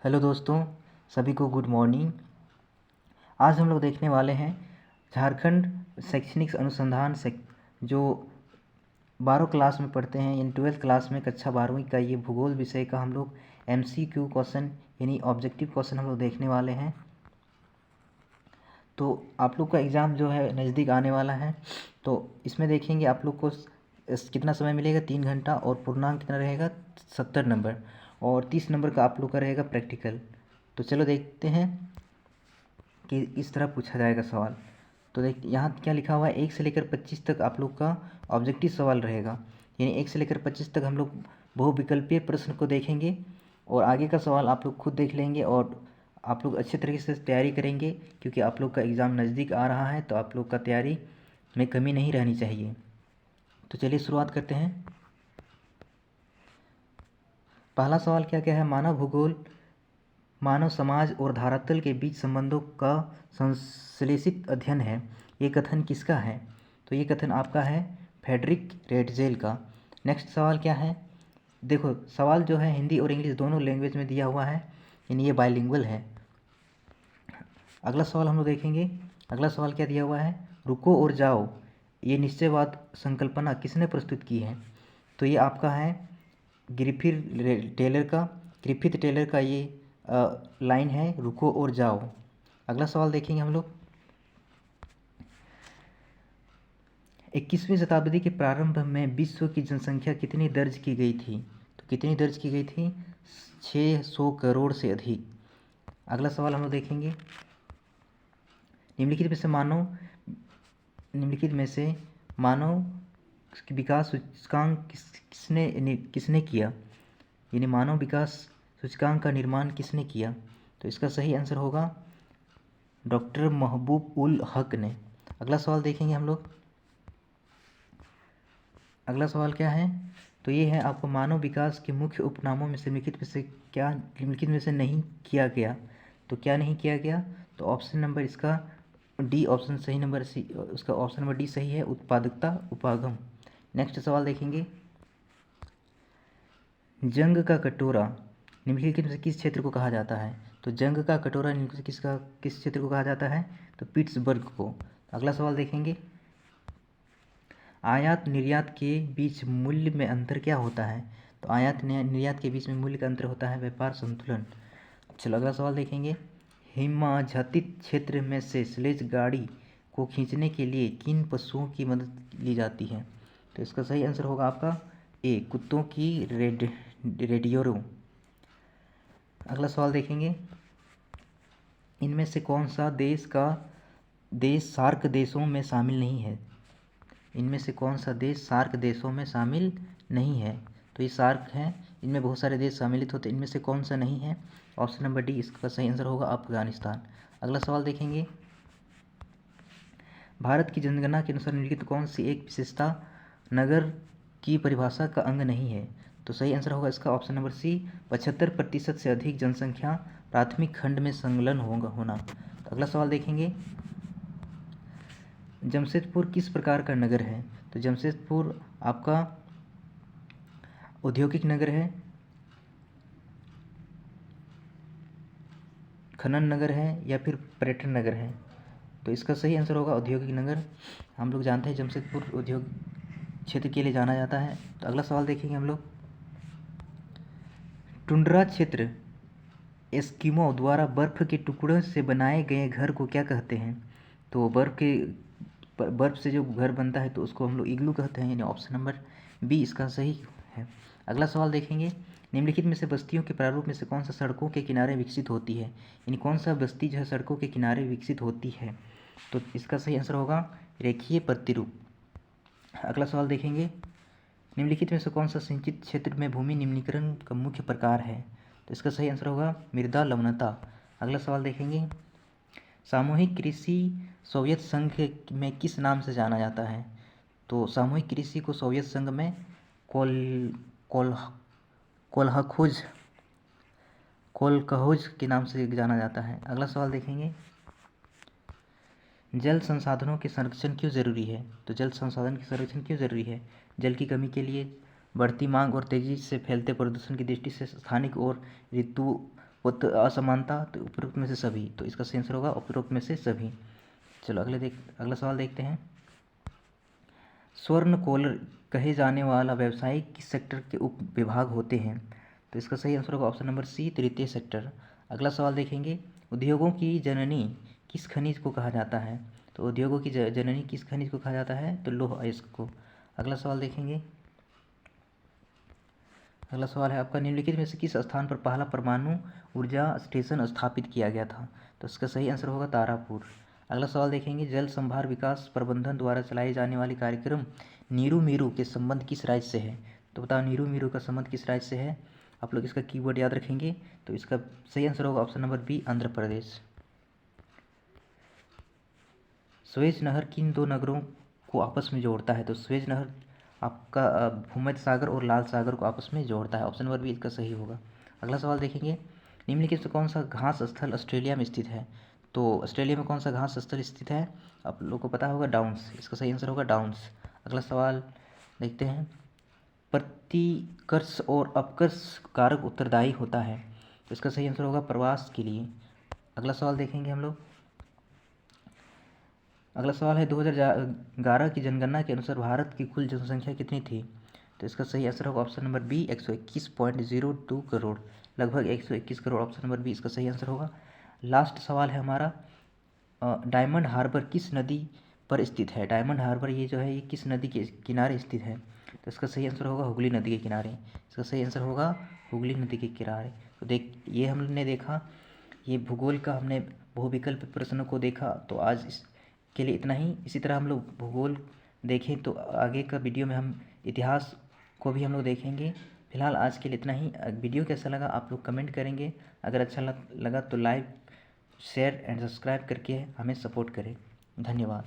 Hello दोस्तों, सभी को गुड मॉर्निंग। आज हम लोग देखने वाले हैं झारखंड शैक्षणिक अनुसंधान से जो 12 क्लास में पढ़ते हैं यानी 12th क्लास में कक्षा 12वीं का ये भूगोल विषय का हम लोग MCQ क्वेश्चन यानी ऑब्जेक्टिव क्वेश्चन हम लोग देखने वाले हैं। तो आप लोग का एग्ज़ाम जो है नज़दीक आने वाला है, तो इसमें देखेंगे आप लोग को कितना समय मिलेगा, 3 घंटा, और पूर्णांक कितना रहेगा, 70 नंबर, और 30 नंबर का आप लोग का रहेगा प्रैक्टिकल। तो चलो देखते हैं कि इस तरह पूछा जाएगा सवाल। तो देख यहाँ क्या लिखा हुआ है, 1 से लेकर 25 तक आप लोग का ऑब्जेक्टिव सवाल रहेगा, यानी 1 से लेकर 25 तक हम लोग बहुविकल्पीय प्रश्न को देखेंगे और आगे का सवाल आप लोग खुद देख लेंगे और आप लोग अच्छे तरीके से तैयारी करेंगे, क्योंकि आप लोग का एग्ज़ाम नज़दीक आ रहा है, तो आप लोग का तैयारी में कमी नहीं रहनी चाहिए। तो चलिए शुरुआत करते हैं। पहला सवाल क्या क्या है, मानव भूगोल मानव समाज और धरातल के बीच संबंधों का संश्लेषित अध्ययन है, ये कथन किसका है? तो ये कथन आपका है फ्रेडरिक रेटजेल का। नेक्स्ट सवाल क्या है, देखो सवाल जो है हिंदी और इंग्लिश दोनों लैंग्वेज में दिया हुआ है, यानी ये बाइलिंगुअल है। अगला सवाल हम लोग देखेंगे। अगला सवाल क्या दिया हुआ है, रुको और जाओ ये निश्चयवाद संकल्पना किसने प्रस्तुत की है? तो ये आपका है ग्रिफिथ टेलर का ये लाइन है, रुको और जाओ। अगला सवाल देखेंगे हम लोग। 21वीं शताब्दी के प्रारंभ में विश्व की जनसंख्या कितनी दर्ज की गई थी? तो कितनी दर्ज की गई थी? 600 करोड़ से अधिक। अगला सवाल हम लोग देखेंगे। निम्नलिखित में से मानव विकास सूचकांक किसने किया, यानी मानव विकास सूचकांक का निर्माण किसने किया? तो इसका सही आंसर होगा डॉक्टर महबूब उल हक ने। अगला सवाल देखेंगे हम लोग। अगला सवाल क्या है, तो ये है आपको मानव विकास के मुख्य उपनामों में से निम्नलिखित में से नहीं किया गया? तो क्या नहीं किया गया? तो ऑप्शन नंबर इसका डी ऑप्शन सही नंबर सी, उसका ऑप्शन नंबर डी सही है, उत्पादकता उपागम। नेक्स्ट सवाल देखेंगे। जंग का कटोरा निम्नलिखित में से किस क्षेत्र को कहा जाता है? तो जंग का कटोरा निम्नलिखित से किस क्षेत्र को कहा जाता है? तो पिट्सबर्ग को। अगला सवाल देखेंगे। आयात निर्यात के बीच मूल्य में अंतर क्या होता है? तो आयात निर्यात के बीच में मूल्य का अंतर होता है व्यापार संतुलन। चलो अगला सवाल देखेंगे। हिमाच्छादित क्षेत्र में से स्लेज गाड़ी को खींचने के लिए किन पशुओं की मदद ली जाती है? तो इसका सही आंसर होगा आपका ए, कुत्तों की रेडियोरो। अगला सवाल देखेंगे। इनमें से कौन सा देश सार्क देशों में शामिल नहीं है? इनमें से कौन सा देश सार्क देशों में शामिल नहीं है? तो ये सार्क हैं, इनमें बहुत सारे देश सम्मिलित होते हैं, इनमें से कौन सा नहीं है? ऑप्शन नंबर डी इसका सही आंसर होगा अफगानिस्तान। अगला सवाल देखेंगे। भारत की जनगणना के अनुसार निम्नलिखित कौन सी एक विशेषता नगर की परिभाषा का अंग नहीं है? तो सही आंसर होगा इसका ऑप्शन नंबर सी, 75% से अधिक जनसंख्या प्राथमिक खंड में संलग्न होना। तो अगला सवाल देखेंगे। जमशेदपुर किस प्रकार का नगर है? तो जमशेदपुर आपका औद्योगिक नगर है, खनन नगर है, या फिर पर्यटन नगर है? तो इसका सही आंसर होगा औद्योगिक नगर। हम लोग जानते हैं जमशेदपुर उद्योग क्षेत्र के लिए जाना जाता है। तो अगला सवाल देखेंगे हम लोग। टुंड्रा क्षेत्र एस्किमो द्वारा बर्फ़ के टुकड़ों से बनाए गए घर को क्या कहते हैं? तो बर्फ़ से जो घर बनता है तो उसको हम लोग इग्लू कहते हैं, यानी ऑप्शन नंबर बी इसका सही है। अगला सवाल देखेंगे। निम्नलिखित में से बस्तियों के प्रारूप में से कौन सा सड़कों के किनारे विकसित होती है, यानी कौन सा बस्ती जो है सड़कों के किनारे विकसित होती है? तो इसका सही आंसर होगा रेखीय प्रतिरूप। अगला सवाल देखेंगे। निम्नलिखित में से कौन सा सिंचित क्षेत्र में भूमि निम्नीकरण का मुख्य प्रकार है? तो इसका सही आंसर होगा मृदा लवणता। अगला सवाल देखेंगे। सामूहिक कृषि सोवियत संघ में किस नाम से जाना जाता है? तो सामूहिक कृषि को सोवियत संघ में कोलखोज के नाम से जाना जाता है। अगला सवाल देखेंगे। जल संसाधनों के संरक्षण क्यों ज़रूरी है? तो जल संसाधन के संरक्षण क्यों ज़रूरी है? जल की कमी के लिए, बढ़ती मांग और तेज़ी से फैलते प्रदूषण की दृष्टि से, स्थानिक और ऋतु असमानता, तो उपरोक्त में से सभी, तो इसका सही आंसर होगा उपरोक्त में से सभी। चलो अगला सवाल देखते हैं। स्वर्ण कोलर कहे जाने वाला व्यवसाय किस सेक्टर के उप विभाग होते हैं? तो इसका सही आंसर होगा ऑप्शन नंबर सी, तृतीय सेक्टर। अगला सवाल देखेंगे। उद्योगों की जननी किस खनिज को कहा जाता है? तो उद्योगों की जननी किस खनिज को कहा जाता है? तो लौह अयस्क को। अगला सवाल देखेंगे। अगला सवाल है आपका, निम्नलिखित में से किस स्थान पर पहला परमाणु ऊर्जा स्टेशन स्थापित किया गया था? तो इसका सही आंसर होगा तारापुर। अगला सवाल देखेंगे। जल संभार विकास प्रबंधन द्वारा चलाई जाने वाली कार्यक्रम नीरू मीरू के संबंध किस राज्य से है? तो बताओ नीरू मीरू का संबंध किस राज्य से है? आप लोग इसका कीवर्ड याद रखेंगे। तो इसका सही आंसर होगा option number B, Andhra Pradesh. Suez नहर किन दो नगरों को आपस में जोड़ता है? तो स्वेज नहर आपका भूमध्य सागर और लाल सागर को आपस में जोड़ता है। ऑप्शन नंबर बी इसका सही होगा। अगला सवाल देखेंगे। निम्नलिखित से कौन सा घास स्थल ऑस्ट्रेलिया में स्थित है? तो ऑस्ट्रेलिया में कौन सा घास स्थल स्थित है? आप लोग को पता होगा, डाउन्स। इसका सही आंसर होगा डाउन्स। अगला सवाल देखते हैं। प्रतिकर्ष और अपकर्ष कारक उत्तरदायी होता है? तो इसका सही आंसर होगा प्रवास के लिए। अगला सवाल देखेंगे हम लोग। अगला सवाल है 2011 की जनगणना के अनुसार भारत की कुल जनसंख्या कितनी थी? तो इसका सही आंसर होगा ऑप्शन नंबर बी, 121.02 करोड़, लगभग 121 करोड़। ऑप्शन नंबर बी इसका सही आंसर होगा। लास्ट सवाल है हमारा, डायमंड हार्बर किस नदी पर स्थित है? डायमंड हार्बर ये जो है ये किस नदी के किनारे स्थित है? तो इसका सही आंसर होगा हुगली नदी के किनारे। इसका सही आंसर होगा हुगली नदी के किनारे। तो ये हमने देखा, ये भूगोल का हमने बहुविकल्प प्रश्नों को देखा। तो आज इसके लिए इतना ही। इसी तरह हम लोग भूगोल देखें तो आगे का वीडियो में हम इतिहास को भी हम लोग देखेंगे। फिलहाल आज के लिए इतना ही। वीडियो कैसा लगा आप लोग कमेंट करेंगे। अगर अच्छा लगा तो लाइक, शेयर एंड सब्सक्राइब करके हमें सपोर्ट करें। धन्यवाद।